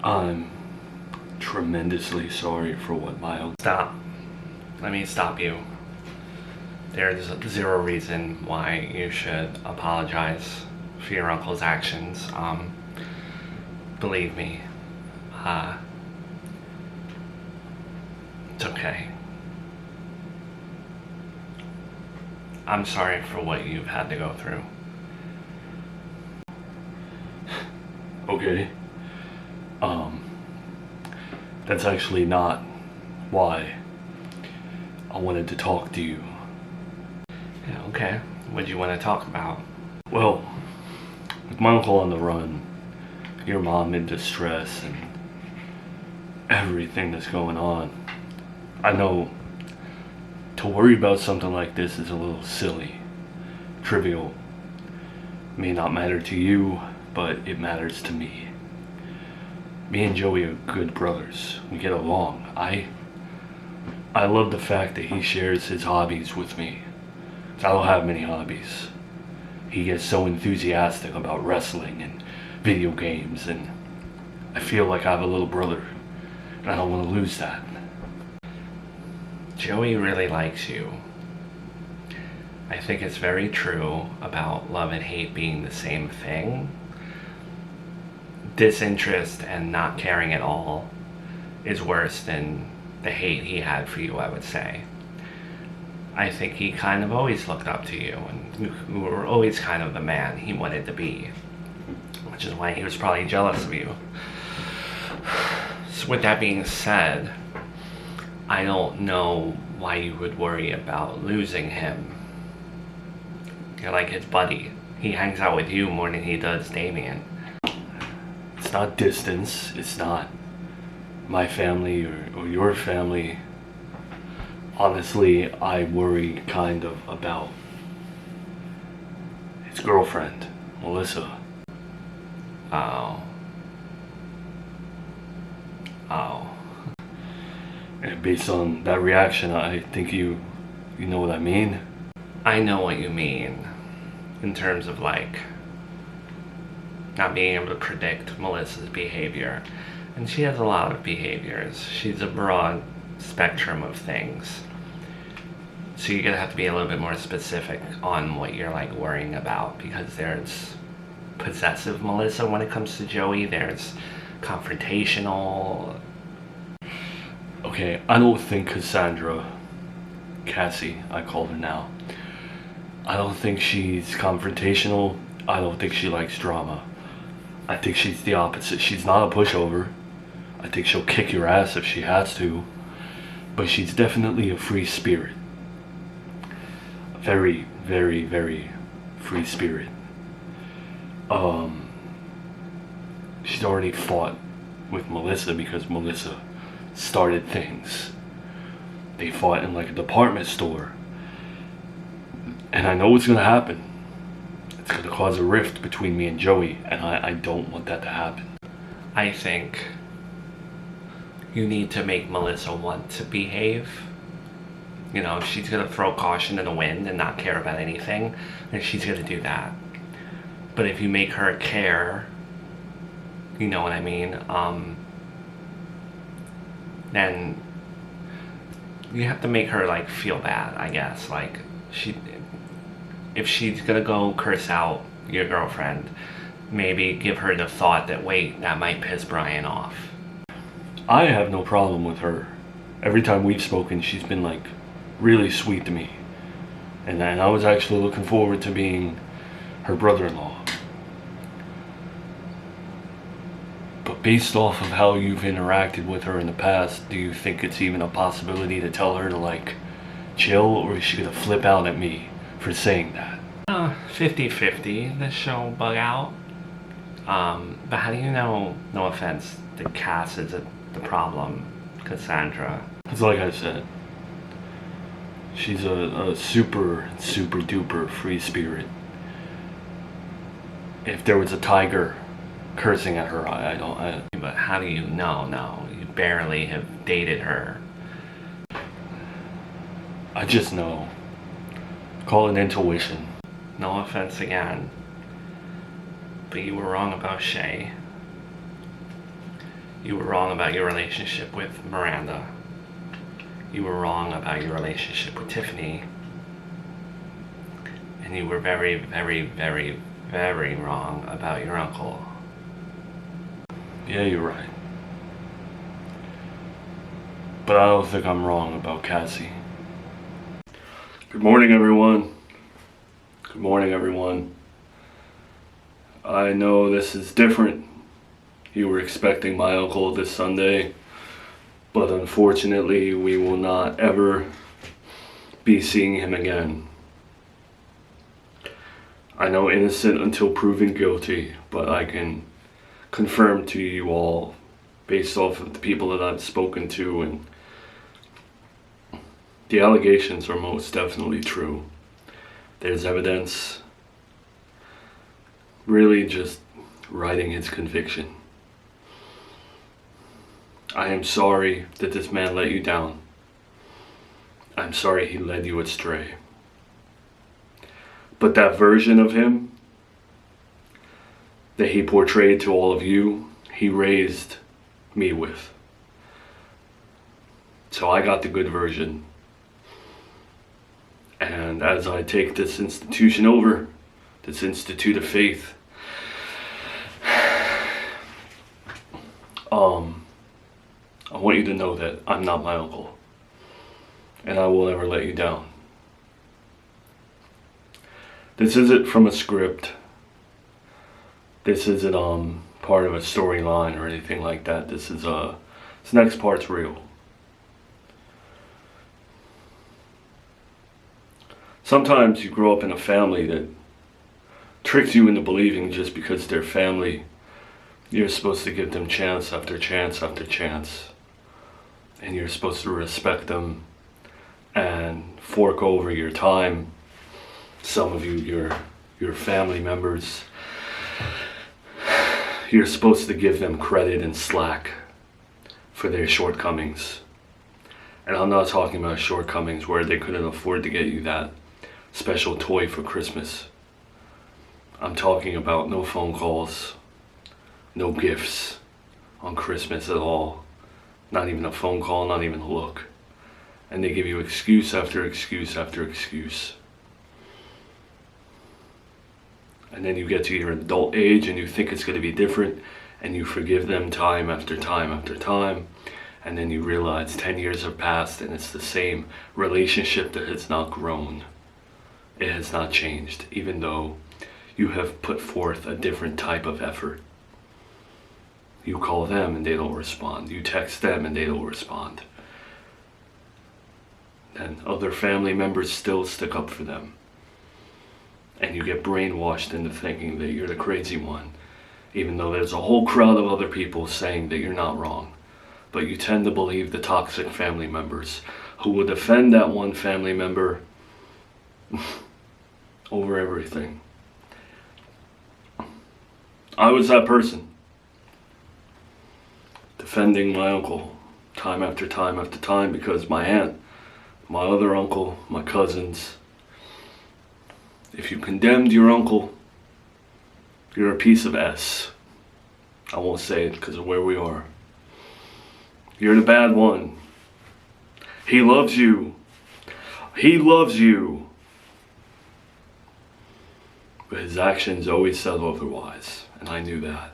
I'm tremendously sorry for what my uncle... Stop. Let me stop you. There's zero reason why you should apologize for your uncle's actions. Believe me, it's okay. I'm sorry for what you've had to go through. Okay. That's actually not why I wanted to talk to you. Yeah, okay. What do you want to talk about? Well, with my uncle on the run, your mom in distress, and everything that's going on, I know to worry about something like this is a little silly, trivial. May not matter to you, but it matters to me. Me and Joey are good brothers. We get along. I love the fact that he shares his hobbies with me. I don't have many hobbies. He gets so enthusiastic about wrestling and video games, and I feel like I have a little brother, and I don't want to lose that. Joey really likes you. I think it's very true about love and hate being the same thing. Disinterest and not caring at all is worse than the hate he had for you, I would say. I think he kind of always looked up to you, and you were always kind of the man he wanted to be, which is why he was probably jealous of you. So with that being said, I don't know why you would worry about losing him. You're like his buddy. He hangs out with you more than he does Damien. It's not distance. It's not my family or your family. Honestly, I worry kind of about his girlfriend, Melissa. Oh. And based on that reaction, I think you know what I mean? I know what you mean. In terms of like not being able to predict Melissa's behavior. And she has a lot of behaviors. She's a broad spectrum of things. So you're gonna have to be a little bit more specific on what you're like worrying about, because there's possessive Melissa when it comes to Joey, there's confrontational. Okay, I don't think Cassandra, Cassie, I call her now, I don't think she's confrontational. I don't think she likes drama. I think she's the opposite. She's not a pushover. I think she'll kick your ass if she has to. But she's definitely a free spirit. A very, very, very free spirit. She's already fought with Melissa because Melissa started things. They fought in like a department store. And I know what's gonna happen. It's gonna cause a rift between me and Joey, and I don't want that to happen. I think you need to make Melissa want to behave. You know, if she's gonna throw caution to the wind and not care about anything, then she's gonna do that. But if you make her care, you know what I mean, then you have to make her like feel bad, I guess. Like if she's gonna go curse out your girlfriend, maybe give her the thought that, wait, that might piss Brian off. I have no problem with her. Every time we've spoken, she's been like really sweet to me. And I was actually looking forward to being her brother-in-law. But based off of how you've interacted with her in the past, do you think it's even a possibility to tell her to like chill, or is she gonna flip out at me for saying that? 50-50, this she'll bug out. But how do you know, no offense, that Cass is the problem, Cassandra? It's like I said, she's a super, super duper free spirit. If there was a tiger cursing at her, I don't. But how do you know? No, you barely have dated her. I just know. Call it intuition. No offense again, but you were wrong about Shay. You were wrong about your relationship with Miranda. You were wrong about your relationship with Tiffany. And you were very, very, very, very wrong about your uncle. Yeah, you're right. But I don't think I'm wrong about Cassie. Good morning, everyone. Good morning, everyone. I know this is different. You were expecting my uncle this Sunday, but unfortunately, we will not ever be seeing him again. I know innocent until proven guilty, but I can confirm to you all, based off of the people that I've spoken to, and the allegations are most definitely true. There's evidence really just writing his conviction. I am sorry that this man let you down. I'm sorry he led you astray. But that version of him that he portrayed to all of you, he raised me with. So I got the good version. And as I take this institution over, this institute of faith, I want you to know that I'm not my uncle, and I will never let you down. This isn't from a script. This isn't part of a storyline or anything like that. This next part's real. Sometimes you grow up in a family that tricks you into believing just because they're family, you're supposed to give them chance after chance after chance. And you're supposed to respect them and fork over your time. Some of you, your family members, you're supposed to give them credit and slack for their shortcomings. And I'm not talking about shortcomings where they couldn't afford to get you that special toy for Christmas. I'm talking about no phone calls, no gifts on Christmas at all. Not even a phone call, not even a look. And they give you excuse after excuse after excuse. And then you get to your adult age and you think it's going to be different, and you forgive them time after time after time. And then you realize 10 years have passed and it's the same relationship that has not grown. It has not changed, even though you have put forth a different type of effort. You call them and they don't respond. You text them and they don't respond. And other family members still stick up for them. And you get brainwashed into thinking that you're the crazy one, even though there's a whole crowd of other people saying that you're not wrong. But you tend to believe the toxic family members who will defend that one family member over everything. I was that person, defending my uncle time after time after time, because my aunt, my other uncle, my cousins, if you condemned your uncle, you're a piece of S. I won't say it because of where we are. You're the bad one. He loves you. He loves you. But his actions always said otherwise, and I knew that.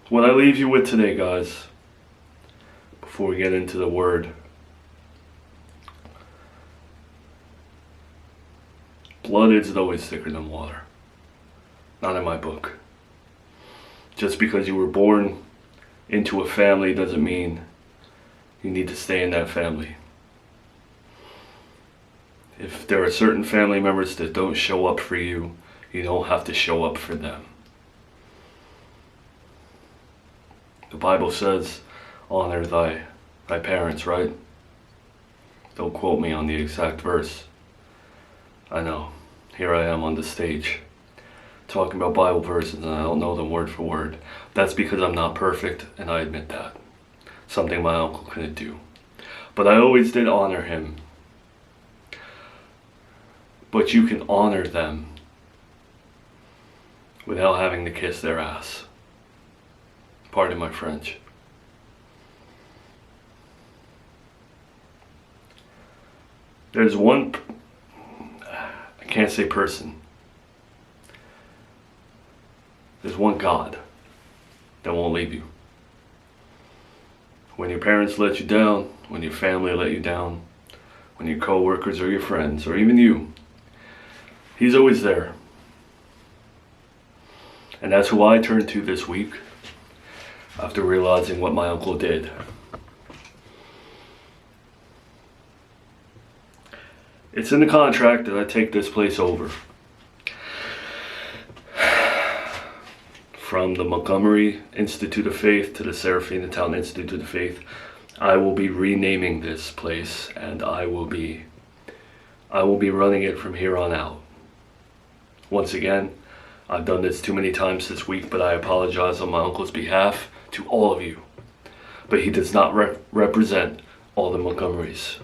What I leave you with today, guys, before we get into the word, blood isn't always thicker than water. Not in my book. Just because you were born into a family doesn't mean you need to stay in that family. If there are certain family members that don't show up for you, you don't have to show up for them. The Bible says, honor thy parents, right? Don't quote me on the exact verse. I know, here I am on the stage, talking about Bible verses and I don't know them word for word. That's because I'm not perfect, and I admit that. Something my uncle couldn't do. But I always did honor him. But you can honor them without having to kiss their ass. Pardon my French. There's one, I can't say person. There's one God that won't leave you. When your parents let you down, when your family let you down, when your coworkers or your friends, or even you, He's always there. And that's who I turn to this week after realizing what my uncle did. It's in the contract that I take this place over. From the Montgomery Institute of Faith to the Serafina Town Institute of Faith, I will be renaming this place, and I will be running it from here on out. Once again, I've done this too many times this week, but I apologize on my uncle's behalf to all of you. But he does not represent all the Montgomerys.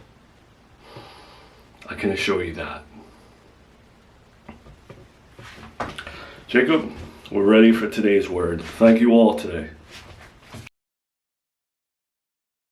I can assure you that. Jacob, we're ready for today's word. Thank you all today.